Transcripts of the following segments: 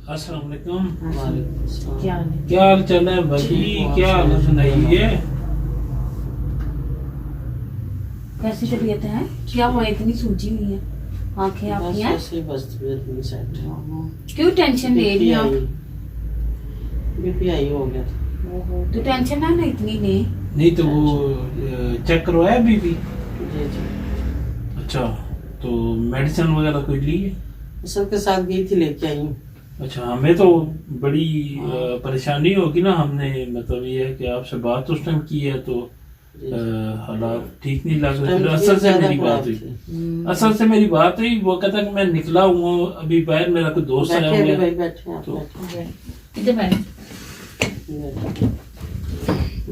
अस्सलाम वालेकुम। क्या हाल चाल है भाई? क्या हाल सुनाइए। कैसी तबीयत है? क्या हुआ इतनी सूजी हुई है आंखें आपकी हैं? बस तबीयत नहीं सेट। क्यों टेंशन ले रही हैं आप? बीपीआई हो गया था। तो टेंशन ना इतनी ले। नहीं तो वो चेक करवाया बीपी? जी जी। अच्छा, तो मेडिसिन वगैरह कोई ली है? सबके साथ गई थी, लेके आई हूँ। अच्छा, हमें तो बड़ी परेशानी होगी ना। हमने मतलब ये है कि आपसे बात उस टाइम की है तो हालात ठीक नहीं लग रहे। फिर असल से मेरी बात हुई, असल से मेरी बात हुई। वो कहता कि मैं निकला हूँ अभी बाहर, मेरा कोई दोस्त आया हुआ है। तो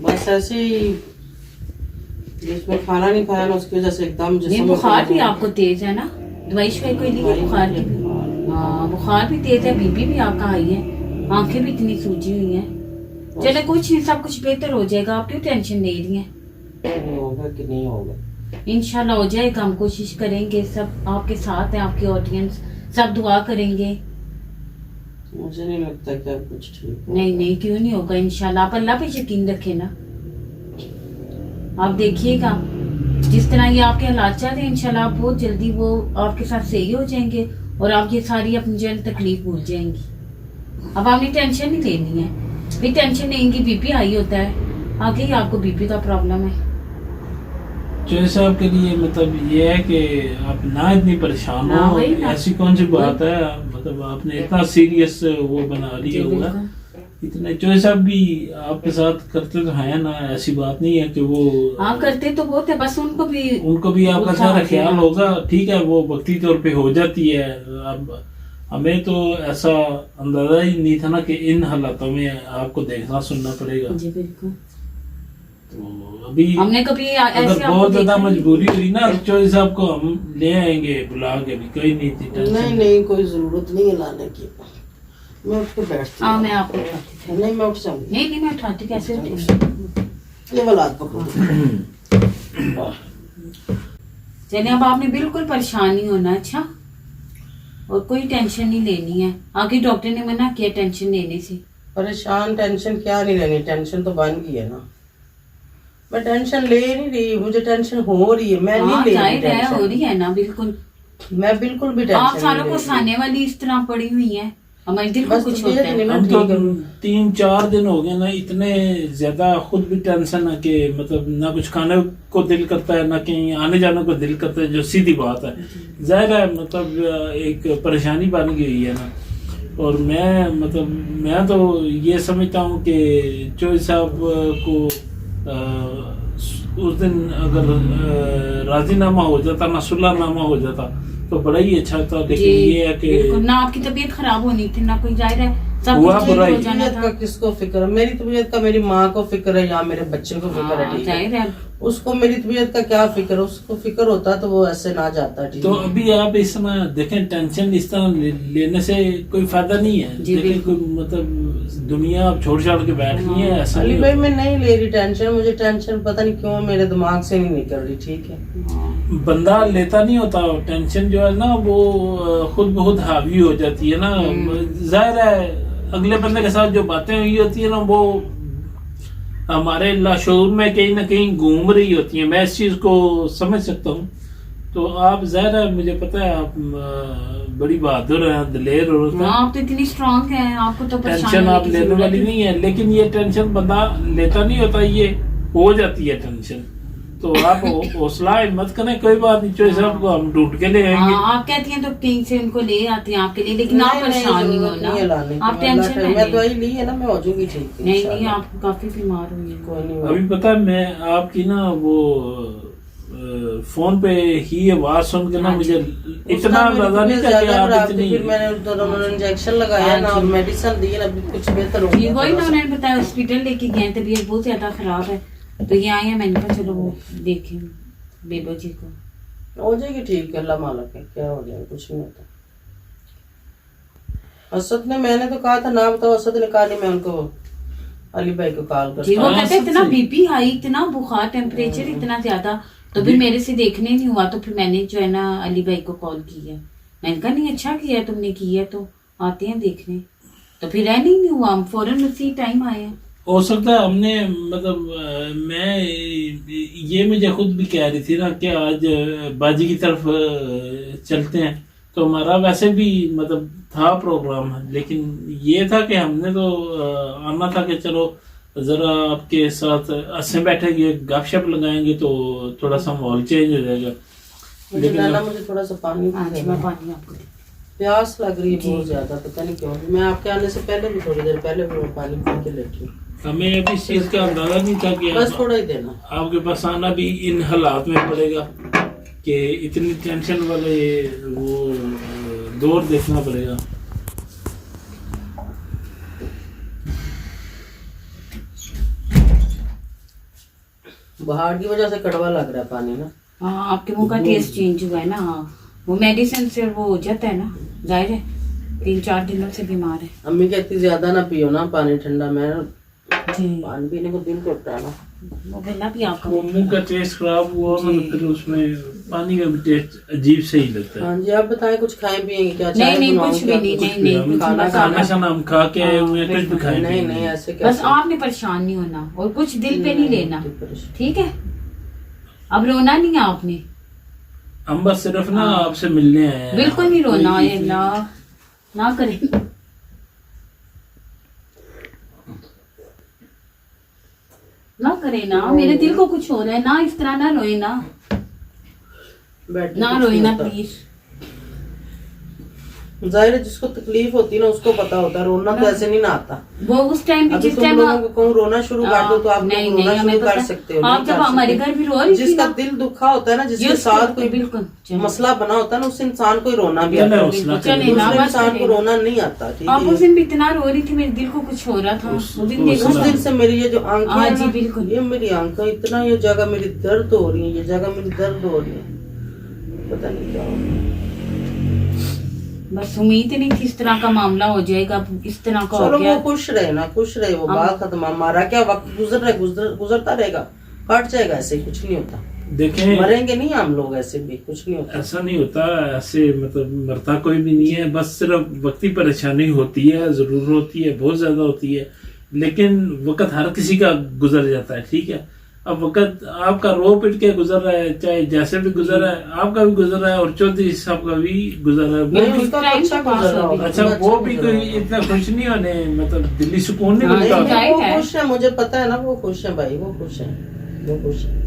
बस ऐसे ही बीच में खाना नहीं खाया ना, उसकी वजह से एकदम ये बुखार भी आपको तेज है ना? दवाई शवाई कोई ली है बुखार की? हाँ, बुखार भी तेज है, बीपी भी आपका हाई है, आंखें भी इतनी सूजी हुई हैं। चले कुछ नहीं, सब कुछ बेहतर हो जाएगा। आप क्यों टेंशन ले रही हैं? होगा कि नहीं होगा, इंशाल्लाह हो जाएगा। हम कोशिश करेंगे, सब आपके साथ है, आपकी ऑडियंस सब दुआ करेंगे। मुझे नहीं लगता कि अब कुछ ठीक है। नहीं, क्यों नहीं होगा? इंशाल्लाह आप अल्लाह पे यकीन रखें ना। आप देखिएगा जिस तरह ये आपके हालात चल रहे हैं, इंशाल्लाह आप बहुत जल्दी वो आपके साथ सही हो जाएंगे और आप ये सारी अपनी जो तकलीफ भूल जाएंगी। अब आपने टेंशन नहीं लेनी है। भी टेंशन लेंगी, बीपी हाई होता है, आगे ही आपको बीपी का प्रॉब्लम है। जो साहब के लिए मतलब ये है कि आप ना इतनी परेशान हो। ऐसी कौन सी बात है? मतलब आपने इतना सीरियस वो बना लिया होगा। इतने जो साहब भी आपके साथ करते तो हैं ना, ऐसी बात नहीं है कि वो हाँ करते तो बहुत है, बस उनको भी आपका सारा ख्याल होगा। ठीक है, वो वक्ती तौर पे हो जाती है। अब हमें तो ऐसा अंदाजा ही नहीं था ना कि इन हालातों में आपको देखना सुनना पड़ेगा। जी बिल्कुल। तो अभी हमने कभी अगर बहुत ज्यादा मजबूरी हुई ना, चौधरी साहब को हम ले आएंगे बुला के। भी कोई नहीं थी, नहीं कोई जरूरत नहीं है लाने की। मैं उठ के बैठती हूँ। मैं आपको उठाती थी। नहीं मैं उठ जाऊंगी। नहीं मैं उठाती, कैसे उठेंगे? ये वाला हाथ पकड़ो। चलिए, अब आपने बिल्कुल परेशान नहीं होना। अच्छा, और कोई टेंशन नहीं लेनी है। आगे डॉक्टर ने मना किया टेंशन लेने से। परेशान टेंशन क्या नहीं लेनी, टेंशन तो बन गई है ना। मैं टेंशन ले नहीं रही, मुझे टेंशन हो रही है। मैं नहीं ले रही टेंशन। हो रही है ना, बिल्कुल। मैं बिल्कुल भी टेंशन आप सालों को साने वाली इस तरह पड़ी हुई है, हमारे दिल को कुछ होता है। हम तो 3-4 दिन हो गए ना, इतने ज्यादा खुद भी टेंशन है कि मतलब ना कुछ खाने को दिल करता है, ना कहीं आने जाने को दिल करता है। जो सीधी बात है, जाहिर है मतलब एक परेशानी बन गई है ना। और मैं तो ये समझता हूँ कि चौधरी साहब को उस दिन अगर राजीनामा हो जाता ना, सुलहनामा हो जाता तो बड़ा ही अच्छा था। लेकिन ये है कि ना आपकी तबीयत खराब होनी थी, ना कोई जाहिर है सब हुआ कुछ बुरा हो ही। जाना था। किसको फिक्र है मेरी तबीयत का? मेरी माँ को फिक्र है या मेरे बच्चे को फिक्र है? ठीक जाहिर है है, उसको मेरी तबीयत का क्या फिक्र है? उसको फिक्र होता तो वो ऐसे ना जाता। ठीक तो अभी आप इस समय देखें, टेंशन इस तरह लेने से कोई फायदा नहीं है। देखें कोई मतलब दुनिया आप छोड़ छाड़ के बैठ गई है, ऐसा अली नहीं भाई मैं नहीं ले रही टेंशन। मुझे टेंशन पता नहीं क्यों मेरे दिमाग से नहीं निकल रही। ठीक है, बंदा लेता नहीं होता टेंशन, जो है ना वो खुद बहुत हावी हो जाती है ना। जाहिर है अगले बंदे के साथ जो बातें हुई होती है ना, वो हमारे लाशूर में कहीं ना कहीं घूम रही होती है। मैं इस चीज को समझ सकता हूँ। तो आप जाहिर है, मुझे पता है आप बड़ी बहादुर हैं, दिलेर औरत हैं। आप तो इतनी स्ट्रांग हैं, आपको तो टेंशन आप लेने वाली नहीं है। लेकिन ये टेंशन बंदा लेता नहीं होता, ये हो जाती है टेंशन। तो आप हौसला हिम्मत करें, कोई बात नहीं। चौधरी साहब को हम ढूंढ के ले आएंगे। आप कहती हैं तो कहीं से उनको ले आते हैं आपके लिए, लेकिन आप परेशान नहीं होना। आप टेंशन मैं दवाई ली है ना, मैं हो जाऊंगी ठीक। नहीं आप काफी बीमार हुई है। कोई नहीं। अभी पता है मैं आपकी ना वो फोन पे ही आवाज सुन के ना मुझे इतना ज्यादा नहीं था कि फिर मैंने उन्होंने इंजेक्शन लगाया ना और मेडिसिन दी ना, कुछ बेहतर हो गया। वही ना, उन्होंने बताया हॉस्पिटल लेके गए, तबीयत बहुत ज्यादा खराब है तो ये आए हैं। मैंने कहा चलो वो देखें बेबो जी को। हो जाएगी ठीक है, अल्लाह मालक है, क्या हो जाएगा, कुछ नहीं होता। असद ने, मैंने तो कहा था ना बताओ, असद ने कहा नहीं, मैं उनको अली भाई को कॉल कर। वो कहते इतना बीपी हाई, इतना बुखार, टेम्परेचर इतना ज्यादा, तो फिर मेरे से देखने नहीं हुआ। तो फिर मैंने जो है ना अली भाई को कॉल किया। मैंने कहा नहीं अच्छा किया तुमने, किया तो आते हैं देखने। तो फिर रहने ही नहीं हुआ, हम फौरन उसी टाइम आए हैं। हो सकता है हमने मतलब मैं ये मुझे खुद भी कह रही थी ना कि आज बाजी की तरफ चलते हैं, तो हमारा वैसे भी मतलब था प्रोग्राम, लेकिन ये था कि हमने तो आना था कि चलो जरा आपके साथ हंसे बैठेंगे, गपशप लगाएंगे तो थोड़ा सा माहौल चेंज हो जाएगा। मुझे नाना मुझे थोड़ा सा पानी हाँ जी, मैं पानी आपको दे। प्यास लग रही है बहुत ज्यादा, पता नहीं क्यों। मैं आपके आने से पहले भी थोड़ी देर पहले भी मैं पानी पी के लेटी हूँ। हमें अभी इस चीज का अंदाजा नहीं था कि बस थोड़ा ही देना। आपके पास आना भी इन हालात में पड़ेगा कि इतनी टेंशन वाले वो दौर देखना पड़ेगा। बाहर की वजह से कड़वा लग रहा है पानी ना। हाँ, आपके मुंह का टेस्ट चेंज हुआ है ना। हाँ, वो मेडिसिन से वो हो जाता है ना, जाहिर है 3-4 दिनों से बीमार है। अम्मी कहती ज्यादा ना पियो ना पानी ठंडा, मैं जी, पानी पीने को दिल करता है ना। वो गला भी आपका वो मुंह का टेस्ट खराब हुआ ना, तो फिर उसमें पानी का भी टेस्ट अजीब से ही लगता है। हाँ जी, आप बताएं कुछ खाएं पिएंगे क्या? नहीं चाय नहीं बनाऊं कुछ भी क्या? नहीं, कुछ नहीं नहीं कुछ खाना नहीं, बस खाना आप- शाना हम खा के आए हुए हैं, कुछ भी खाए नहीं पिए नहीं ऐसे बस कैसे? आपने परेशान नहीं होना और कुछ दिल पे नहीं लेना, परेशान। ठीक है? अब रोना नहीं है आपने, हम बस सिर्फ ना आपसे मिलने आए हैं। बिल्कुल नहीं रोना कोई- है ना, ना करें। ना करे ना, मेरे दिल को कुछ हो रहा है ना, इस तरह ना रोए ना, बैठ ना रोए ना प्लीज। जाहिर है जिसको तकलीफ होती है ना उसको पता होता है, रोना तो ऐसे नहीं ना आता। वो उस टाइम भी अभी जिस तुम टाइम लोगों को कहूँ रोना शुरू कर दो तो आप नहीं लोग नहीं रोना हमें शुरू कर पता सकते हो। आप नहीं जब कर हमारे सकते। घर भी रो रही थी जिसका ना, दिल दुखा होता है ना, जिसके ये साथ उसको- कोई बिल्कुल चलो। मसला बना होता है ना, उस इंसान को ही रोना भी चलो, आता है। हौसला चले करो। ना, दूसरे बस इंसान को चले ना। रोना नहीं आता। ठीक आप है, उस दिन भी इतना रो रही थी, मेरे दिल को कुछ हो रहा था वो दिन देखा उस था। दिन से मेरी ये जो आंखें हाँ हैं जी, ना, बिल्कुल। ये मेरी आंखें इतना, ये जगह मेरी दर्द हो रही है, ये जगह मेरी दर्द हो रही है, पता नहीं क्या हो रहा है। बस उम्मीद नहीं थी इस तरह का मामला हो जाएगा, इस तरह का हो चलो गया। वो खुश रहे ना, खुश रहे, वो हाँ। बात खत्म। हमारा क्या वक्त गुजर रहा है, गुजरता रहेगा, कट जाएगा, ऐसे ही कुछ नहीं होता। देखें मरेंगे नहीं हम लोग, ऐसे भी कुछ नहीं होता। ऐसा नहीं होता, ऐसे मतलब मरता कोई भी नहीं है, बस सिर्फ वक्ती परेशानी होती है, जरूर होती है, बहुत ज्यादा होती है, लेकिन वक्त हर किसी का गुजर जाता है। ठीक है, अब वक्त आपका रो पिट के गुजर रहा है, चाहे जैसे भी गुजर रहा है, आपका भी गुजर रहा है और चौधरी साहब का भी गुजर रहा है। नहीं, वो उसका तो टाइम अच्छा के पास गुजर रहा अभी। होगा, अच्छा, उसका वो अच्छा भी गुजर कोई रहा होगा। इतना खुश नहीं होने, मतलब दिल्ली सुकून नहीं हाँ, मिलता नहीं, होता। जाहिर वो है। खुश है, मुझे पता है ना, वो खुश है भाई, वो खुश है, वो खुश है।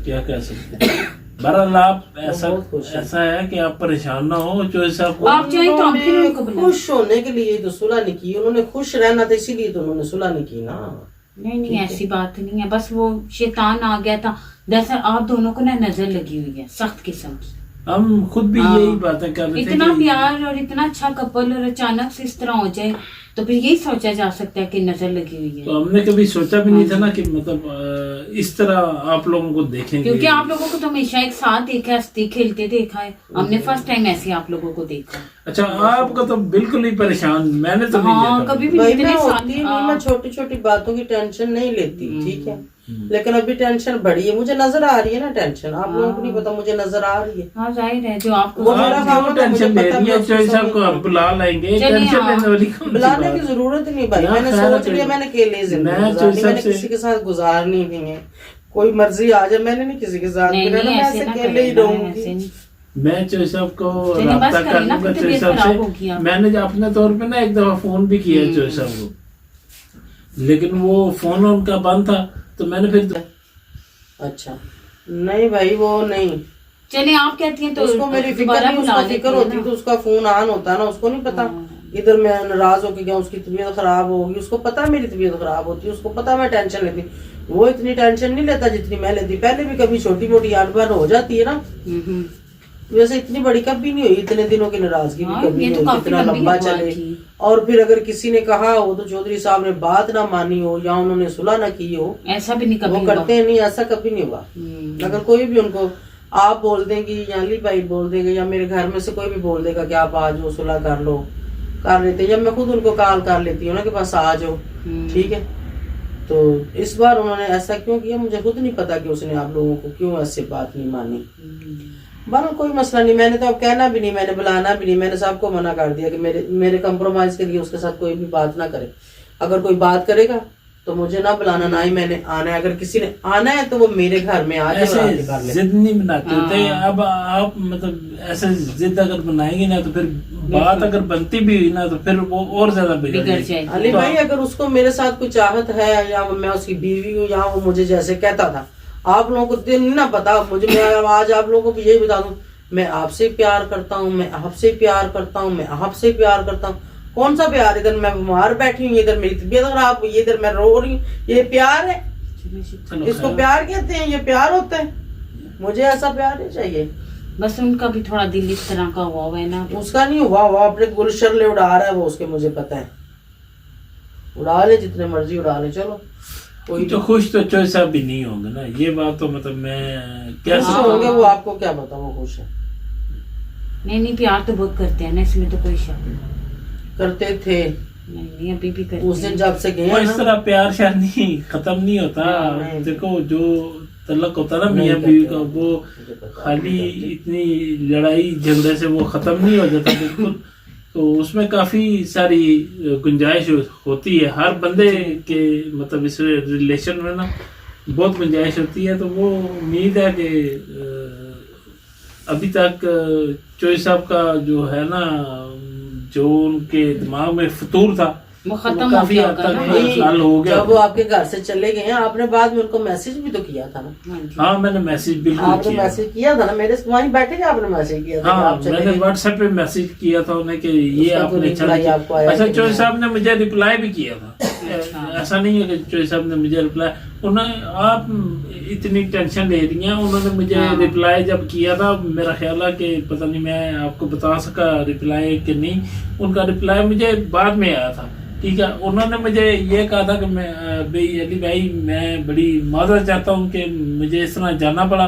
क्या कह सकते हैं। बहरहाल आप ऐसा बहुत खुश है। ऐसा है कि आप परेशान ना हो, चौधरी साहब को आप चाहें तो हम फिर उन्होंने उनको बुलाएं। खुश होने के लिए तो सुलह नहीं की, उन्होंने खुश रहना था इसीलिए तो उन्होंने सुलह नहीं की ना। नहीं नहीं ऐसी बात नहीं है, बस वो शैतान आ गया था। दरअसल आप दोनों को ना नजर लगी हुई है सख्त किस्म की। हम खुद भी हाँ। यही बातें कर रहे थे इतना कि प्यार और इतना अच्छा कपल और अचानक से इस तरह हो जाए तो फिर यही सोचा जा सकता है कि नजर लगी हुई है। तो हमने कभी सोचा भी नहीं था ना कि मतलब इस तरह आप लोगों को देखेंगे। क्योंकि आप लोगों को तो हमेशा एक साथ देखा है, हंसते खेलते देखा है, हमने फर्स्ट टाइम ऐसे आप लोगों को देखा। अच्छा, आपको तो बिल्कुल ही परेशान मैंने तो नहीं हाँ, देखा। कभी भी भाई इतने मैं साल होती नहीं, मैं छोटी छोटी बातों की टेंशन नहीं लेती, ठीक है, लेकिन अभी टेंशन बढ़ी है, मुझे नजर आ रही है ना टेंशन, आप लोगों को नहीं पता, मुझे नजर आ रही है। हाँ जाहिर है जो आपको वो मेरा आप काम क्यों है, मुझे टेंशन ले पता रही है? मैं चौधरी उसको साहब को हम बुला लेंगे, चलिए, टेंशन हाँ। लेने वाली कौन सी बुलाने बात की है? जरूरत ही नहीं भाई, ना, मैंने खैर सोच है। लिया, मैंने अकेले जिंदगी मैं गुजारनी, चौधरी मैंने साहब किसी के साथ गुजारनी नहीं है, कोई मर्जी आ जाए, मैंने नहीं किसी के साथ नहीं रहना, नहीं मैं ऐसे ऐसे ना अकेले ही करें, ऐसे रहूंगी। नहीं। मैं चौधरी साहब को चलिए, बस राब्ता करें कर ना, लूंगा फिर चौधरी तबीयत साहब खराब होगी से। आपकी। मैंने जो अपने तौर पे ना एक दफा फोन भी किया है चौधरी साहब को, लेकिन वो फोन उनका बंद था, तो मैंने फिर अच्छा नहीं भाई, वो नहीं, चलिए आप कहती हैं तो उसको मेरी फिक्र दोबारा नहीं, बुला उसको लेती फिक्र हैं होती ना। तो उसका फोन ऑन होता ना, उसको नहीं पता इधर मैं नाराज होके गया, उसकी तबीयत खराब होगी, उसको पता है मेरी तबीयत खराब होती है, उसको पता है मैं टेंशन लेती, वो इतनी टेंशन नहीं लेता जितनी मैं लेती। पहले भी कभी छोटी मोटी अनबन हो जाती है ना, हम्म। वैसे इतनी बड़ी कभी नहीं हुई, इतने दिनों की नाराजगी भी हाँ, कभी ये नहीं तो हुई, काफी इतना लंबी लंबा बात चले। थी। और फिर अगर किसी ने कहा हो तो चौधरी साहब ने बात ना मानी हो या उन्होंने सुलह ना की हो, ऐसा भी नहीं वो कभी करते हैं नहीं, ऐसा कभी नहीं हुआ। हुआ। अगर कोई भी उनको आप बोल देंगी या अली भाई बोल देंगे या मेरे घर में से कोई भी बोल देगा कि आप आ जाओ सुलह कर लो, कर लेते, या मैं खुद उनको कॉल कर लेती हूँ ना कि बस आ जाओ, ठीक है। तो इस बार उन्होंने ऐसा क्यों किया मुझे खुद नहीं पता कि उसने आप लोगों को क्यों ऐसे बात नहीं मानी। बनो कोई मसला नहीं, मैंने तो अब कहना भी नहीं, मैंने बुलाना भी नहीं, मैंने सबको मना कर दिया कि मेरे कंप्रोमाइज के लिए उसके साथ कोई भी बात ना करे। अगर कोई बात करेगा तो मुझे ना बुलाना, ना ही मैंने आना है। अगर किसी ने आना है तो वो मेरे घर में आ ऐसे जाए। जिद नहीं बनाते होते। अब आप मतलब ऐसे जिद अगर बनाएंगे ना तो फिर बात अगर बनती भी हुई ना तो फिर वो और ज्यादा बिगड़ जाएगी। अली भाई अगर उसको मेरे साथ कोई चाहत है या मैं उसकी बीवी हूँ या वो मुझे जैसे कहता था, आप लोगों को तो नहीं ना पता, मुझे मैं आज आप लोगों को भी यही बता दूं, मैं आपसे प्यार करता हूँ, मैं आपसे प्यार करता हूँ, मैं आपसे प्यार करता हूँ। कौन सा प्यार? इधर मैं बीमार बैठी हूँ, इधर मेरी तबीयत खराब हुई, इधर मैं रो रही हूँ, ये प्यार है? इसको प्यार कहते हैं? ये प्यार होता है? मुझे ऐसा प्यार नहीं चाहिए। बस उनका भी थोड़ा दिल इस तरह का हुआ है ना। उसका नहीं हुआ, वो अपने गुलशरले उड़ा रहा है वो, उसके मुझे पता है। उड़ा ले जितने मर्जी उड़ा ले, चलो कोई तो खुश तो चोई साहब भी नहीं होंगे ना, ये बात तो मतलब मैं कैसे होंगे वो आपको क्या पता वो खुश है? नहीं प्यार तो बहुत करते हैं ना, इसमें तो कोई शक नहीं। करते थे नहीं अभी भी करते उस दिन जब से गए वो इस ना। तरह प्यार शायद नहीं खत्म नहीं होता। नहीं। देखो जो तलक होता ना मियाँ बीवी का, वो खाली इतनी लड़ाई झगड़े से वो खत्म नहीं हो जाता बिल्कुल। तो उसमें काफी सारी गुंजाइश होती है हर बंदे के, मतलब इस रिलेशन में ना बहुत गुंजाइश होती है। तो वो उम्मीद है कि अभी तक चोई साहब का जो है ना, जो उनके दिमाग में फतूर था वो खत्म हो काफी गया हद होगा ना। तक हल हो गया। जब वो आपके घर से चले गए हैं, आपने बाद में उनको मैसेज भी तो किया था ना। हाँ मैंने मैसेज बिल्कुल आपने किया। मैसेज किया था ना, मेरे वहीं बैठे थे, आपने मैसेज किया था कि हाँ आप चले मैंने गए। व्हाट्सएप पे मैसेज किया था उन्हें कि ये उसका तो आपने रिप्लाई आपको आया अच्छा कि चोई नहीं? साहब ने मुझे रिप्लाई भी किया था। ऐसा नहीं है कि चोई साहब ने मुझे रिप्लाई, उन्हें आप इतनी टेंशन ले रही हैं, उन्होंने मुझे रिप्लाई जब किया था, मेरा ख्याल है कि पता नहीं मैं आपको बता सका रिप्लाई कि नहीं, उनका रिप्लाई मुझे बाद में आया था। ठीक है, उन्होंने मुझे ये कहा था कि मैं भाई अली भाई मैं बड़ी माजरत चाहता हूँ कि मुझे इस तरह जाना पड़ा,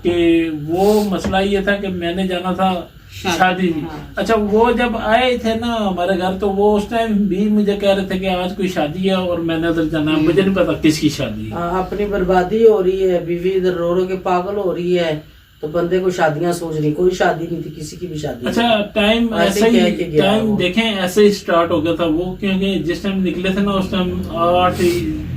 कि वो मसला ये था कि मैंने जाना था शादी में। अच्छा वो जब आए थे ना हमारे घर, तो वो उस टाइम भी मुझे कह रहे थे कि आज कोई शादी है और मैंने उधर जाना है। मुझे नहीं पता किसकी शादी है। अपनी बर्बादी हो रही है, बीवी इधर रो रो के पागल हो रही है, तो बंदे को शादियां सोच रही, कोई शादी नहीं थी किसी की भी शादी। अच्छा टाइम ऐसे ही टाइम देखें ऐसे ही स्टार्ट हो गया था वो, क्योंकि जिस टाइम निकले थे ना उस टाइम 8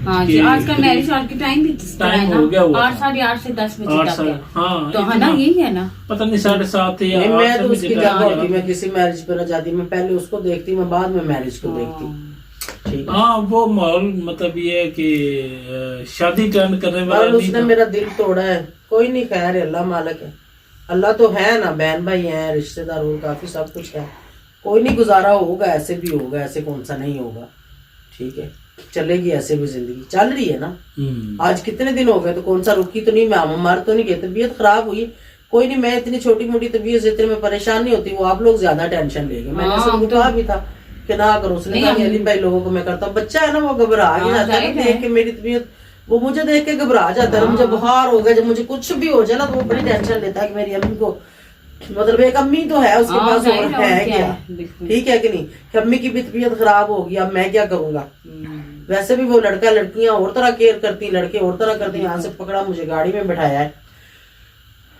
हाँ जी, आज का मैरिज हॉल की टाइम भी टाइम हो गया, 8 साढ़े 8 से 10 बजे तक है। हाँ तो है ना, यही है ना, पता नहीं 7:30 या 8 मैं तो उसकी जगह होती, मैं किसी मैरिज पे ना जाती, मैं पहले उसको देखती, मैं बाद में मैरिज को देखती। ठीक है। हाँ वो माहौल मतलब ये है कि शादी अटेंड करने वाला नहीं उसने था। मेरा दिल तोड़ा है। कोई नहीं, खैर है, अल्लाह मालिक है। अल्लाह तो है ना, बहन भाई हैं, रिश्तेदार हो, काफी सब कुछ है। कोई नहीं, गुजारा होगा, ऐसे भी होगा, ऐसे कौन सा नहीं होगा। ठीक है, चलेगी ऐसे भी, जिंदगी चल रही है ना। आज कितने दिन हो गए, तो कौन सा रुकी तो नहीं, मैं मर तो नहीं गई, तबीयत खराब हुई। कोई नहीं, मैं इतनी छोटी मोटी तबीयत से इतने में परेशान नहीं होती, वो आप लोग ज्यादा टेंशन ले गए। मैंने सबको कहा भी था कि ना करो, उसने कहा अली भाई लोगों को मैं करता हूँ। बच्चा है ना, वो घबरा ही जाता है देख के मेरी तबीयत, वो मुझे देख के घबरा जाता है। मुझे बुखार हो गया, जब मुझे कुछ भी हो जाए ना, तो वो बड़ी टेंशन लेता है कि मेरी अम्मी को, मतलब एक अम्मी तो है उसके पास, और है क्या? ठीक है कि नहीं, कि अम्मी की भी तबीयत खराब होगी, अब मैं क्या करूंगा। वैसे भी वो लड़का लड़कियां और तरह केयर करती, लड़के और तरह करते हैं। यहाँ से पकड़ा, मुझे गाड़ी में बैठाया है,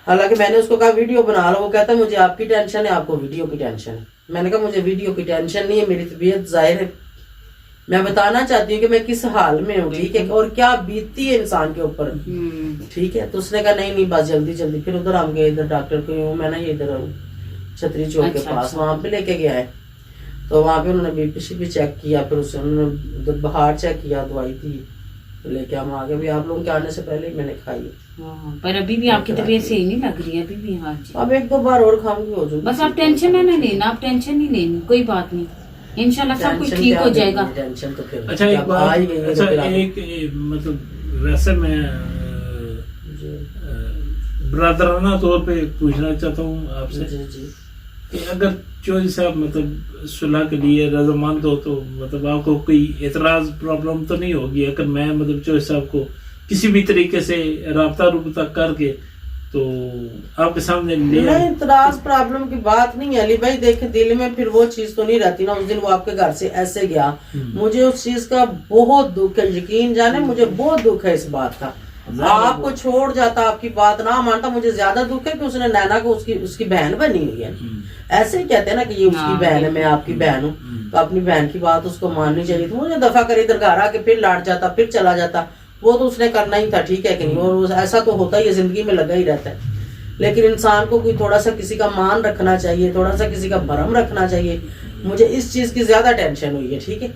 हालांकि मैंने उसको कहा वीडियो बना लो, वो कहता मुझे आपकी टेंशन है, आपको वीडियो की टेंशन है। मैंने कहा मुझे वीडियो की टेंशन नहीं है, मेरी तबीयत जाहिर है, मैं बताना चाहती हूँ कि मैं किस हाल में हूँ। ठीक है, और क्या बीतती है इंसान के ऊपर। ठीक है, तो उसने कहा नहीं बस जल्दी जल्दी। फिर उधर हम गए, इधर डॉक्टर को, मैं ना ये इधर छतरी चौक के पास, वहां पे लेके गया है। तो वहां पे उन्होंने बीपी भी चेक किया, फिर उससे उन्होंने बुखार चेक किया, दवाई थी, तो लेके हम आ गए। भी आप लोगों के आने से पहले ही मैंने खाई। पर अभी भी आपकी तबीयत सही नहीं लग रही है अभी भी। हाँ जी, अब 1-2 बार और खाऊंगी, हो जाऊंगी। बस आप टेंशन है ना लेना, आप टेंशन नहीं लेनी, कोई बात नहीं, इंशाल्लाह सब कुछ ठीक हो जाएगा। टेंशन तो फिर अच्छा एक बात, अच्छा एक एक मतलब वैसे मैं ब्रदराना तौर पे पूछना चाहता हूँ आपसे कि अगर चौधरी साहब मतलब सुलह के लिए रजामंद हो, तो मतलब आपको कोई एतराज प्रॉब्लम तो नहीं होगी अगर मैं मतलब चौधरी साहब को किसी भी तरीके से राब्ता रुब्ता करके तो आपके सामने ले? नहीं, इतराज प्रॉब्लम की बात नहीं है अली भाई। देखे दिल में फिर वो चीज तो नहीं रहती ना। उस दिन वो आपके घर से ऐसे गया, मुझे उस चीज का बहुत दुख है, यकीन जाने मुझे बहुत दुख है इस बात का। آپ کو چھوڑ جاتا, آپ کی بات نہ مانتا, مجھے زیادہ دکھ ہے کہ اس نے نینا کو اس کی بہن بنی ہوئی ہے. ایسے ہی کہتے ہیں نا کہ یہ اس کی بہن ہے, میں آپ کی بہن ہوں, تو اپنی بہن کی بات اس کو ماننی چاہیے. تو مجھے دفعہ کر ادھر گھر آ کے پھر لاٹ جاتا, پھر چلا جاتا, وہ تو اس نے کرنا ہی تھا, ٹھیک ہے کہ نہیں, اور ایسا تو ہوتا ہی ہے, زندگی میں لگا ہی رہتا ہے. لیکن انسان کو کوئی تھوڑا سا کسی کا مان رکھنا چاہیے, تھوڑا سا کسی کا بھرم رکھنا چاہیے. مجھے اس چیز کی زیادہ ٹینشن ہوئی ہے, ٹھیک ہے.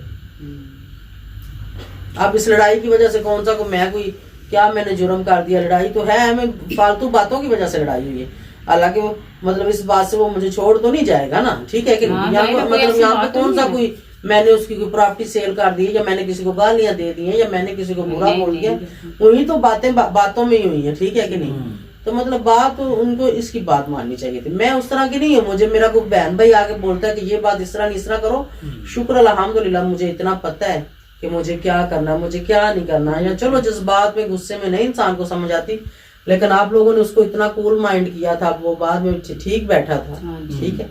اب اس لڑائی کی وجہ سے کون سا میں کوئی کیا میں نے جرم کر دیا؟ لڑائی تو ہے, ہمیں فالتو باتوں کی وجہ سے لڑائی ہوئی ہے. حالانکہ وہ مطلب اس بات سے وہ مجھے چھوڑ تو نہیں جائے گا نا, ٹھیک ہے کہ مطلب یہاں پہ کون سا کوئی میں نے اس کی کوئی پراپرٹی سیل کر دی, یا میں نے کسی کو گالیاں دے دی ہیں, یا میں نے کسی کو برا بول دیا, وہی تو باتوں میں ہی ہوئی ہیں, ٹھیک ہے کہ نہیں. تو مطلب بات ان کو اس کی بات ماننی چاہیے تھی. میں اس طرح کی نہیں ہوں. مجھے میرا کوئی بہن بھائی آگے بولتا ہے کہ یہ بات اس طرح نہیں اس طرح کرو, شکر الحمدللہ مجھے اتنا پتہ ہے کہ مجھے کیا کرنا ہے, مجھے کیا نہیں کرنا. یا چلو جس بات میں غصے میں نہیں انسان کو سمجھ آتی, لیکن آپ لوگوں نے اس کو اتنا کول مائنڈ کیا تھا, وہ بعد میں ٹھیک بیٹھا تھا, ٹھیک ہے.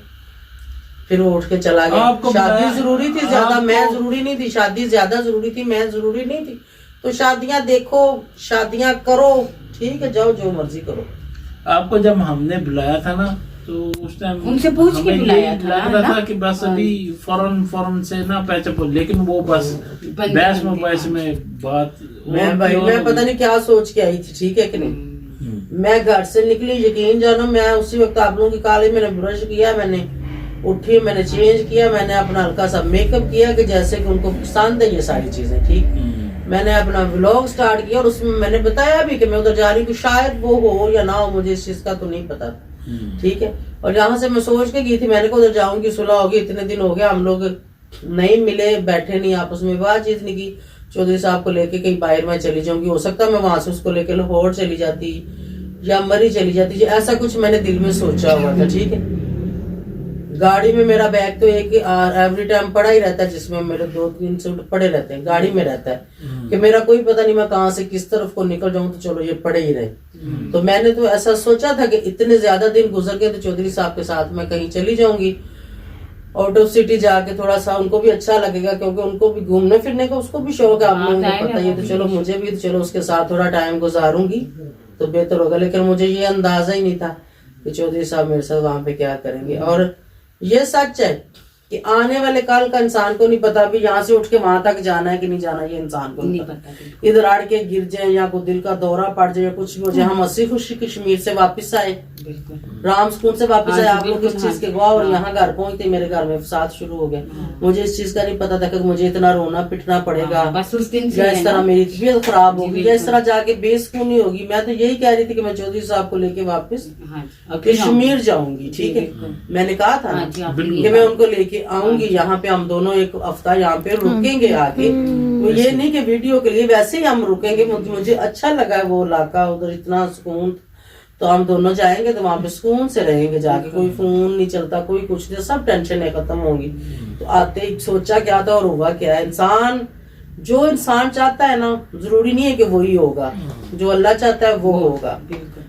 پھر وہ اٹھ کے چلا گیا. شادی ضروری تھی زیادہ, میں ضروری نہیں تھی. شادی زیادہ ضروری تھی, میں ضروری نہیں تھی. تو شادیاں دیکھو, شادیاں کرو, ٹھیک ہے, جاؤ جو مرضی کرو. آپ کو جب ہم نے بلایا تھا نا, تو اس ٹائم ان سے پوچھ کے بلایا تھا, لگ رہا تھا کہ بس ابھی فوراً سے نا پیچ اپ, لیکن وہ بس بحث میں بات. میں پتہ نہیں کیا سوچ کے آئی تھی, ٹھیک ہے کہ نہیں. میں گھر سے نکلی, یقین جانو, میں اسی وقت آپ لوگوں کی کالج میں نے برش کیا, میں نے اٹھی, میں نے چینج کیا, میں نے اپنا ہلکا سا میک اپ کیا کہ جیسے کہ ان کو پسند ہے یہ ساری چیزیں, ٹھیک. میں نے اپنا ولاگ سٹارٹ کیا, اور اس میں نے بتایا بھی کہ میں ادھر جا رہی ہوں, شاید وہ ہو یا نہ ہو, مجھے اس چیز کا تو نہیں پتا, ٹھیک ہے. اور یہاں سے میں سوچ کے گئی تھی, میں نے کہا ادھر جاؤں گی, صلح ہوگی, اتنے دن ہو گیا ہم لوگ نہیں ملے, بیٹھے نہیں آپس میں, بات چیت نہیں کی. چودھری صاحب کو لے کے کہیں باہر میں چلی جاؤں گی, ہو سکتا ہے میں وہاں سے اس کو لے کے لاہور چلی جاتی یا مری چلی جاتی, ایسا کچھ میں نے دل میں سوچا ہوا تھا, ٹھیک ہے. گاڑی میں میرا بیگ تو ایک ایوری ٹائم پڑا ہی رہتا ہے, جس میں میرے 2-3 سوٹ پڑے رہتے ہیں, گاڑی میں رہتا ہے کہ میرا کوئی پتہ نہیں میں کہاں سے کس طرف کو نکل جاؤں, تو چلو یہ پڑے ہی رہے. تو میں نے تو ایسا سوچا تھا کہ اتنے زیادہ دن گزر گئے, تو چودھری صاحب کے ساتھ میں کہیں چلی جاؤں گی, آؤٹ آف سٹی جا کے, تھوڑا سا ان کو بھی اچھا لگے گا, کیونکہ ان کو بھی گھومنے پھرنے کا اس کو بھی شوق ہے, آپ لوگوں کو پتہ ہی ہے. تو چلو مجھے بھی, چلو اس کے ساتھ تھوڑا ٹائم گزاروں گی تو بہتر ہوگا. لیکن مجھے یہ اندازہ ہی نہیں تھا کہ چودھری صاحب میرے ساتھ وہاں پہ کیا کریں گے. اور یہ سچ ہے کہ آنے والے کل کا انسان کو نہیں پتا, ابھی یہاں سے اٹھ کے وہاں تک جانا ہے کہ نہیں جانا, یہ انسان کو نہیں پتا. ادھر اڑ کے گر جائیں, یا کوئی دل کا دورہ پڑ جائے, یا کچھ بھی ہو جائے. ہم ہنسی خوشی کشمیر سے واپس آئے, رام سکون سے واپس آئے, آپ لوگ اس چیز کے گواہ, اور یہاں گھر پہنچتے میرے گھر میں فساد شروع ہو گیا. مجھے اس چیز کا نہیں پتا تھا کہ مجھے اتنا رونا پٹنا پڑے گا, یا اس طرح میری طبیعت خراب ہوگی, یا اس طرح جا کے بے سکونی ہوگی. میں تو یہی کہہ رہی تھی کہ میں چودھری صاحب کو لے کے واپس کشمیر جاؤں گی, ٹھیک ہے. میں نے کہا تھا کہ میں ان کو لے کے آؤں گی, یہاں پہ ہم دونوں ایک ہفتہ یہاں پہ رکیں گے آگے. تو یہ نہیں کہ ویڈیو کے لیے, ویسے ہی ہم رکیں گے. مجھے اچھا لگا ہے وہ علاقہ, ادھر اتنا سکون, تو ہم دونوں جائیں گے تو وہاں پہ سکون سے رہیں گے جا کے. کوئی فون نہیں چلتا, کوئی کچھ نہیں, سب ٹینشنیں ختم ہوں گی. تو آتے ہی سوچا کیا تھا اور ہوا کیا ہے. انسان جو انسان چاہتا ہے نا, ضروری نہیں ہے کہ وہی ہوگا, جو اللہ چاہتا ہے وہ ہوگا.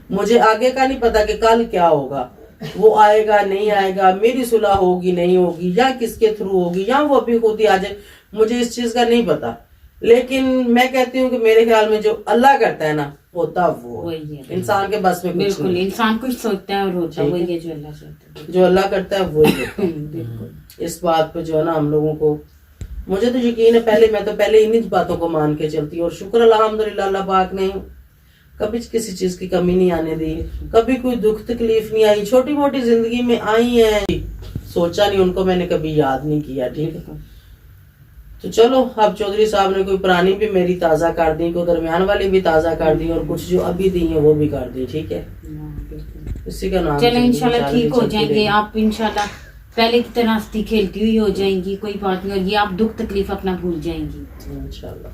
مجھے آگے کا نہیں پتا کہ کل کیا ہوگا, وہ آئے گا نہیں آئے گا, میری صلح ہوگی نہیں ہوگی, یا کس کے تھرو ہوگی, یا وہ ابھی خود ہی آ جائے, مجھے اس چیز کا نہیں پتا. لیکن میں کہتی ہوں کہ میرے خیال میں جو اللہ کرتا ہے نا, ہوتا وہ انسان کے بس میں کچھ نہیں. انسان کچھ سوچتا ہے اور ہوتا ہے وہی ہے جو اللہ چاہتا ہے, جو اللہ کرتا ہے وہی ہوتا. اس بات پہ جو ہے نا ہم لوگوں کو, مجھے تو یقین ہے, میں تو پہلے انہی باتوں کو مان کے چلتی ہوں, اور شکر الحمدللہ اللہ پاک نے کبھی کسی چیز کی کمی نہیں آنے دی, کبھی کوئی دکھ تکلیف نہیں آئی. چھوٹی موٹی زندگی میں آئی ہیں, سوچا نہیں ان کو میں نے کبھی یاد نہیں کیا, ٹھیک ہے. تو چلو اب چودھری صاحب نے کوئی پرانی بھی میری تازہ کر دی, کوئی درمیان والی بھی تازہ کر دی, اور کچھ جو ابھی دی ہیں وہ بھی کر دی, ٹھیک ہے. اسی کا نام چلیں انشاءاللہ ٹھیک ہو جائیں گے آپ, انشاءاللہ پہلے کی طرح ہنستی کھیلتی ہوئی ہو جائیں گی, کوئی بات نہیں ہوگی, آپ دکھ تکلیف اپنا بھول جائیں گی انشاءاللہ.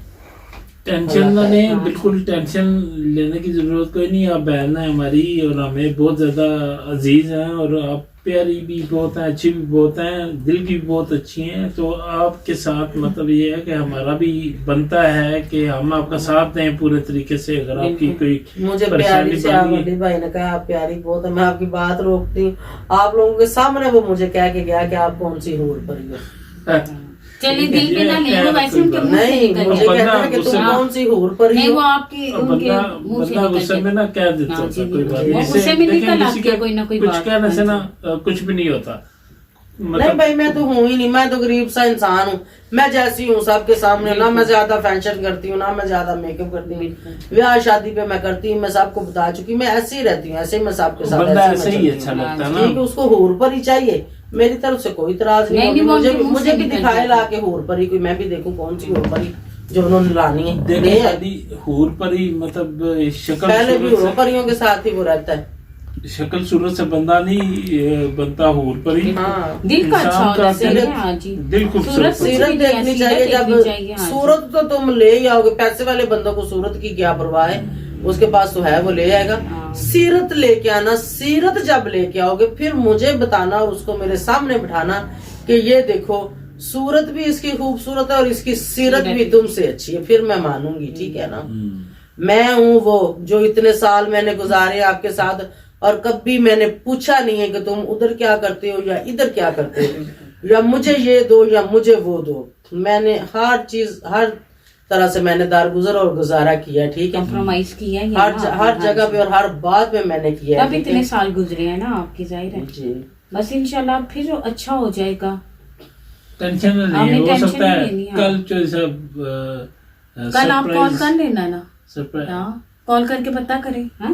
ٹینشن نہ لیں, بالکل ٹینشن لینے کی ضرورت کوئی نہیں. آپ بہن ہیں ہماری, اور ہمیں بہت زیادہ عزیز ہیں, اور آپ پیاری بھی بہت ہیں, اچھی بھی بہت ہیں, دل کی بہت اچھی ہیں. تو آپ کے ساتھ مطلب یہ ہے کہ ہمارا بھی بنتا ہے کہ ہم آپ کا ساتھ دیں پورے طریقے سے. اگر آپ کی کوئی مجھے پیاری سے علی بھائی نے کہا آپ پیاری بہت ہے, میں آپ کی بات روکتی ہوں, آپ لوگوں کے سامنے وہ مجھے کہہ کے گیا کہ آپ کون سی حور پری ہو. चलिए दिल पे ना ले, वो वैसे उनके मुंह से नहीं निकल मुझे गया। कहता है कि तुम हाँ। कौन सी हूर पर नहीं ही वो हो। आपके उनके बंदा मुंह से बंदा निकल गुस्से में गया। ना कह देता हाँ, था जी, कोई जी, बात जी। नहीं। गुस्से में लेकिन निकल किसी आती है के कोई ना कोई कुछ बात। कहने से हाँ ना कुछ भी नहीं होता। नहीं भाई मैं तो हूँ ही नहीं, मैं तो गरीब सा इंसान हूँ, मैं जैसी हूँ सबके सामने, ना मैं ज्यादा फैशन करती हूँ ना मैं ज्यादा मेकअप करती हूँ, ब्याह शादी पे मैं करती हूँ, मैं सबको बता चुकी, मैं ऐसे ही रहती हूँ, ऐसे ही मैं सबके साथ बंदा ऐसे ऐसे मैं ही चलती अच्छा हूँ। लगता है ठीक है, ना। उसको हूर पर ही चाहिए, मेरी तरफ से कोई इतराज नहीं नहीं, होगी। वो मुझे उनके मुंह मुझे से भी निकल दिखाए गया। ला के हूर पर ही कोई, मैं भी देखूं कौन सी हूर पर ही जो उन्होंने लानी है। देखो ये है। दादी हूर पर ही मतलब शक्ल पहले भी सूरत हूरों से परियों के साथ ही वो रहता है। शक्ल सूरत से बंदा नहीं बनता हूर पर ही। हाँ दिल का अच्छा इंसान होना का चाहिए। दिल- हाँ जी, दिल खूबसूरत सूरत सीरत कुछ भी नहीं है, देखनी सीरत चाहिए। जब देखनी चाहिए। हाँ जी। सूरत तो तुम ले ही आओगे, पैसे वाले बंदों को सूरत की क्या परवाह है, उसके पास तो है वो ले आएगा। हाँ। सीरत लेके आना, सीरत जब लेके आओगे फिर मुझे बताना और उसको मेरे सामने बिठाना कि ये देखो सूरत भी इसकी खूबसूरत है और इसकी सीरत भी तुमसे अच्छी है, फिर मैं मानूंगी। ठीक है ना। मैं हूँ वो जो इतने साल मैंने गुजारे आपके साथ और कभी मैंने पूछा नहीं है कि तुम उधर क्या करते हो या इधर क्या करते हो, या मुझे ये दो या मुझे वो दो। मैंने हर चीज हर तरह से मैंने दारगुजर और गुजारा किया। ठीक है, कंप्रोमाइज किया है हर जगह पे और हर बात में मैंने किया तब है। इतने साल गुजरे हैं ना आपके, जाहिर है। जी बस इंशाल्लाह फिर अच्छा हो जाएगा। टेंशन नहीं आपने है, हो टेंशन सकता नहीं है लेनी, हाँ। कल जो सब कल आप कॉल कर लेना ना। सरप्राइज हाँ, कॉल करके पता करें। हाँ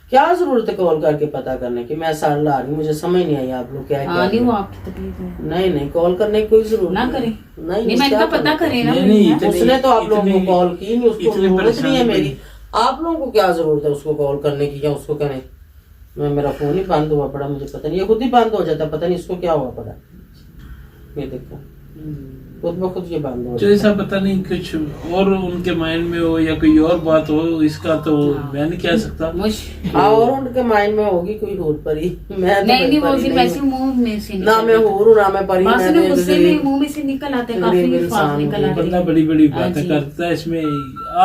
क्या जरूरत है कॉल करके पता करने की, मैं साल ला रही हूँ, मुझे समझ नहीं आई आप लोग क्या हाँ, नहीं वो क्या। आपकी तकलीफ है। नहीं कॉल करने की कोई जरूरत ना नहीं। करें। नहीं नहीं, मैंने क्या कहा पता करना? करें ना। नहीं, हाँ? इतने- उसने तो आप लोगों को इतनी- कॉल की नहीं, उसको इतनी जरूरत नहीं है परेशानी मेरी। आप लोगों को क्या जरूरत है उसको कॉल करने की या उसको कहने। मैं मेरा फोन ही बंद हुआ पड़ा, मुझे पता नहीं, ये खुद ही बंद हो जाता, पता नहीं इसको क्या हुआ पड़ा। ये देखो खुद ब खुद ये बंद हो जो ऐसा पता नहीं कुछ और उनके माइंड में हो या कोई और बात हो, इसका तो मैं नहीं कह सकता। हाँ, और उनके माइंड में होगी कोई हूर परी। मैं तो नहीं कोई वो परी फिर नहीं वैसे हूँ। मुंह में से ना मैं हूर हूँ ना मैं परी, बस मैं ना तो गुस्से में मुंह में से निकल आते हैं, काफी गरीब अल्फाज इंसान निकल हूँ। आते बंदा हैं। बड़ी बड़ी हाँ बातें जी। करता है इसमें।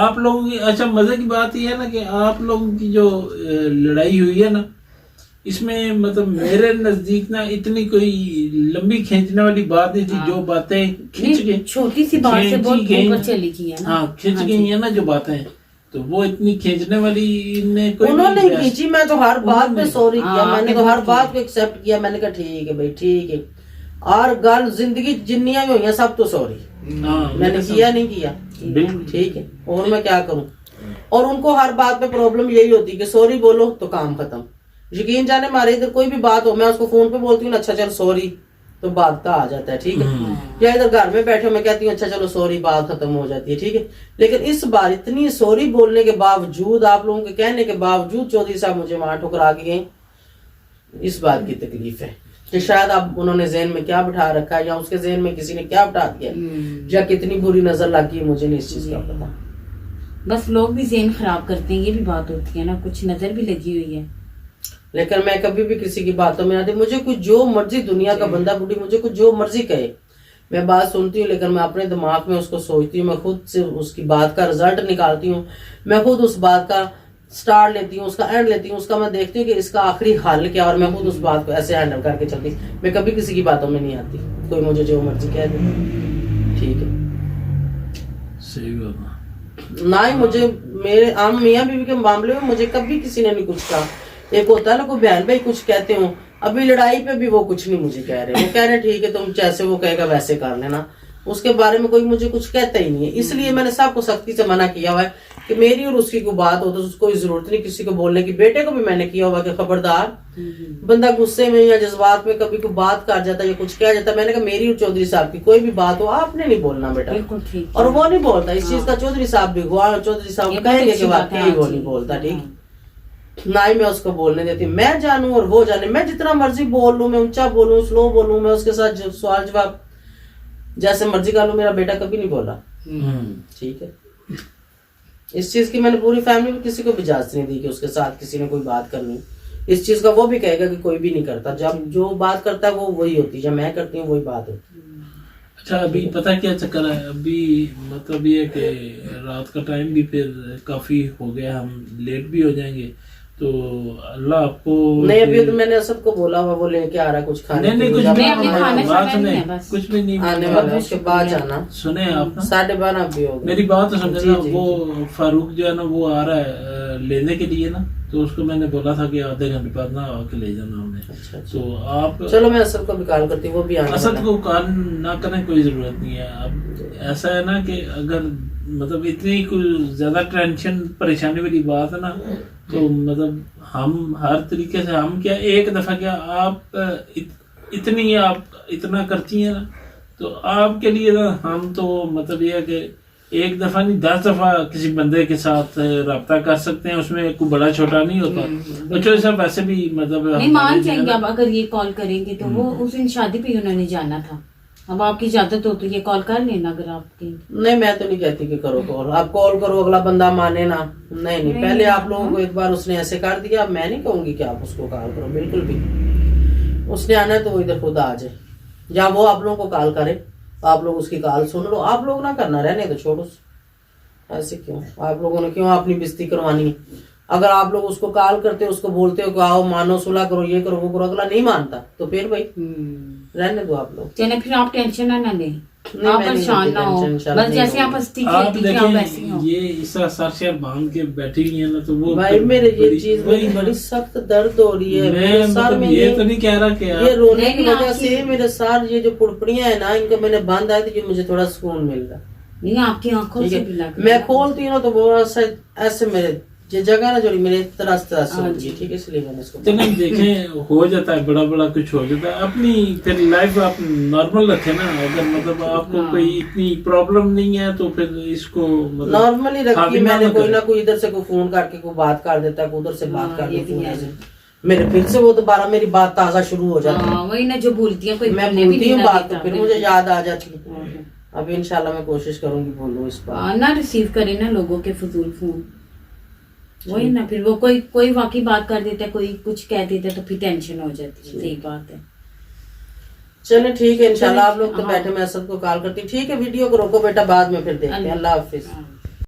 आप लोगों की अच्छा मजे की बात यह है ना कि आप लोगों की जो लड़ाई हुई है ना, इसमें मतलब मेरे नजदीक ना इतनी कोई लंबी खींचने वाली बात नहीं थी। हाँ। जो बातें खिंच नहीं, गई, छोटी सी बात से खींची बहुत गई। ऊपर चली गई है ना। हाँ खिंच हाँ गई जी। है ना जो बातें, तो वो इतनी खींचने वाली ने कोई उन्होंने नहीं खींची, मैं तो हर बात पे उन्होंने- सॉरी हाँ, किया, मैंने तो आपने हर बहुत बात को एक्सेप्ट किया। मैंने कहा ठीक है भाई ठीक है, और गल जिंदगी जिन्नियां भी हुई हैं सब तो सॉरी हाँ, मैंने किया नहीं किया। बिल्कुल। ठीक है, और मैं क्या करूं। और उनको हर बात पे प्रॉब्लम यही होती है कि सॉरी बोलो तो काम खत्म। यकीन जाने हमारे इधर कोई भी बात हो, मैं उसको फोन पे बोलती हूँ अच्छा चल सॉरी, तो बात का आ जाता है। ठीक है, या इधर घर में बैठे मैं कहती हूँ अच्छा चलो सॉरी, बात खत्म हो जाती है। ठीक है, लेकिन इस बार इतनी सॉरी बोलने के बावजूद, आप लोगों के कहने के बावजूद चौधरी साहब मुझे वहां ठुकरा के गए। इस बात की तकलीफ है कि शायद अब उन्होंने जहन में क्या बिठा रखा है, या उसके जहन में किसी ने क्या बिठा दिया, या कितनी बुरी नजर लगी है, मुझे नहीं इस चीज का पता। बस लोग भी ज़हन खराब करते हैं, ये भी बात होती है ना, कुछ नजर भी लगी हुई है। लेकिन मैं कभी भी किसी की बातों में आती, मुझे कुछ जो मर्जी दुनिया का बंदा बुढ़ी मुझे कुछ जो मर्जी कहे, मैं बात सुनती हूँ, लेकिन मैं अपने दिमाग में उसको सोचती हूँ, मैं खुद से उसकी बात का रिजल्ट निकालती हूँ, मैं खुद उस बात का स्टार्ट लेती हूँ, उसका एंड लेती हूँ, उसका मैं देखती हूँ कि इसका आखिरी हल क्या, और मैं खुद उस बात को ऐसे हैंडल करके चलती। मैं कभी किसी की बातों में नहीं आती, कोई मुझे जो मर्जी कह दे। ठीक है, सही बात। ना ही मुझे मेरे आम मियाँ बीवी के मामले में मुझे कभी किसी ने नहीं कुछ कहा। एक होता है ना कोई बहन भाई कुछ कहते हो, अभी लड़ाई पे भी वो कुछ नहीं मुझे कह रहे, वो कह रहे ठीक है तुम जैसे वो कहेगा वैसे कर लेना, उसके बारे में कोई मुझे कुछ कहता ही नहीं है। इसलिए मैंने सबको सख्ती से मना किया हुआ है कि मेरी और उसकी कोई बात हो तो उसको कोई जरूरत नहीं किसी को बोलने की। बेटे को भी मैंने किया हुआ कि खबरदार, बंदा गुस्से में या जज्बात में कभी कोई बात कर जाता है या कुछ कह जाता है, मैंने कहा मेरी और चौधरी साहब की कोई भी बात हो आपने नहीं बोलना बेटा, बिल्कुल ठीक। और वो नहीं बोलता इस चीज का। चौधरी साहब भी हुआ, चौधरी ये साहब बहुत कहेंगे अच्छी कि बात है, वाकई वो हाँ नहीं जी। बोलता। ठीक, ना ही मैं उसको बोलने देती, मैं जानूं और वो जाने, मैं जितना मर्जी बोल लूं, मैं ऊंचा बोलूं स्लो बोलूं, मैं उसके साथ सवाल जवाब जैसे मर्जी कर लूं, मेरा बेटा कभी नहीं बोला। ठीक है, इस चीज की मैंने पूरी फैमिली में किसी को भी इजाजत नहीं दी कि उसके साथ किसी ने कोई बात करनी। इस चीज का वो भी कहेगा कि कोई भी नहीं करता, जब जो बात करता है वो वही होती है, जब मैं करती हूँ वही बात होती है। अच्छा अभी पता क्या चक्कर है, अभी मतलब ये कि रात का टाइम भी फिर काफी हो गया, हम लेट भी हो जाएंगे, تو اللہ آپ کو نہیں ابھی تو میں نے اسد کو بولا ہوا وہ لے کے آ رہا ہے کچھ کھانے نہیں کے کچھ لیے. نہیں، ابھی کھانا نہیں شانا بات نہیں ہے سنیں بس. کچھ بھی نہیں آنے والا ہے اس کے بعد جانا. سنیں آپ نا 12:30 ابھی ہو گئے. میری بات تو سمجھے نا. جی. وہ فاروق جو ہے نا وہ آ رہا ہے لینے کے لیے نا, تو اس کو میں نے بولا تھا کہ آدھے گھنٹے بعد نا آ کے لے جانا ہمیں. اچھا. تو آپ چلو میں اسد کو بھی کال کرتی ہوں, وہ بھی آنے اسد والا کو کال نہ کریں, کوئی ضرورت نہیں ہے. اب ایسا ہے نا کہ اگر مطلب اتنی کوئی زیادہ ٹینشن پریشانی والی بات ہے نا, تو مطلب ہم ہر طریقے سے ہم کیا ایک دفعہ کیا آپ اتنی آپ اتنا کرتی ہیں نا, تو آپ کے لیے نا ہم تو مطلب یہ ہے کہ ایک دفعہ نہیں 10 دفعہ کسی بندے کے ساتھ رابطہ کر سکتے ہیں, اس میں کوئی بڑا چھوٹا نہیں ہوتا. بچوں صاحب ویسے بھی مطلب نہیں مان جائیں گے اب اگر یہ کال کریں گے تو. وہ اس دن شادی پہ انہوں نے جانا تھا. اب آپ کی اجازت ہو تو یہ کال کر لینا اگر آپ کی. نہیں میں تو نہیں کہتی کہ کرو کال, آپ کال کرو اگلا بندہ مانے نا. نہیں پہلے آپ لوگوں کو ایک بار اس نے ایسے کر دیا, اب میں نہیں کہوں گی کہ آپ اس کو کال کرو بالکل بھی. اس نے آنا ہے تو وہ ادھر خود آ جائے, یا وہ آپ لوگوں کو کال کرے, آپ لوگ اس کی کال سن لو. آپ لوگ نہ کرنا, رہنے تو چھوڑو, ایسے کیوں آپ لوگوں نے کیوں اپنی بےزتی کروانی. اگر آپ لوگ اس کو کال کرتے اس کو بولتے ہو کہ آؤ مانو صلح کرو یہ کرو وہ کرو, اگلا نہیں مانتا تو پھر بھائی رہنے دو آپ لوگ. چلے پھر آپ ٹینشن نہ لیں, نہیں، آپ میں نہیں پریشان نہ ہو, لیتی ٹینشن، بس نہیں جیسے آپ ہوگی. ہستی آپ کھیلتی تھی آپ ویسے ہی دیکھیں ہو. یہ اس طرح سر شیر باندھ کے بیٹھی ہوئی ہیں نا, تو وہ بھائی میرے یہ بڑی- چیز وہی میری بڑی سخت درد ہو رہی ہے. میں میرے سر مطلب میں یہ تو نہیں کہہ رہا کہ یہ آپ رونے کی نہیں، وجہ آپ کی- سے میرے سر یہ جو پڑپڑیاں ہیں نا ان کو میں نے بند آئی تھی, مجھے تھوڑا سکون مل رہا. نہیں آپ کی آنکھوں ٹھیک سے ہے بھی لگ میں کھولتی ہوں نا تو وہ ایسے میرے یہ جگہ نا جو میرے طرح ہو ہاں رہی جی. ہے. ٹھیک ہے اس لیے میں نے اس کو تو نہیں دیکھیں ہو جاتا ہے, بڑا بڑا کچھ ہو جاتا ہے. اپنی پھر لائف آپ نارمل رکھیں نا. اگر مطلب آپ کو کوئی اتنی پرابلم نہیں ہے تو پھر اس کو مطلب نارملی رکھی. حاوی میں نے نہ کوئی کریں. نہ کوئی ادھر سے کوئی فون کر کے کوئی بات کر دیتا ہے, کوئی ادھر سے بات کر یہ بھی دیتا ہے. ہے, میرے پھر سے وہ دوبارہ میری بات تازہ شروع ہو جاتی ہے. ہاں وہی نا جو بھولتی ہیں کوئی میں بھولنے بھی بھولتی ہوں نہیں بات تو دیتا. پھر مجھے یاد آ جاتی ہے. ابھی انشاءاللہ میں کوشش کروں گی بولوں اس پر. ہاں، نہ ریسیو کرے نا لوگوں کے فضول فون. وہی نا پھر وہ کوئی واقعی بات کر دیتا ہے, کوئی کچھ کہہ دیتا ہے تو پھر ٹینشن ہو جاتی ہے. صحیح بات ہے. چلے ٹھیک ہے انشاءاللہ آپ لوگ تو ہاں. بیٹھے, میں اسد کو کال کرتی ہوں. ٹھیک ہے ویڈیو کو روکو بیٹا, بعد میں پھر دیکھتے ہیں. اللہ حافظ. ہاں.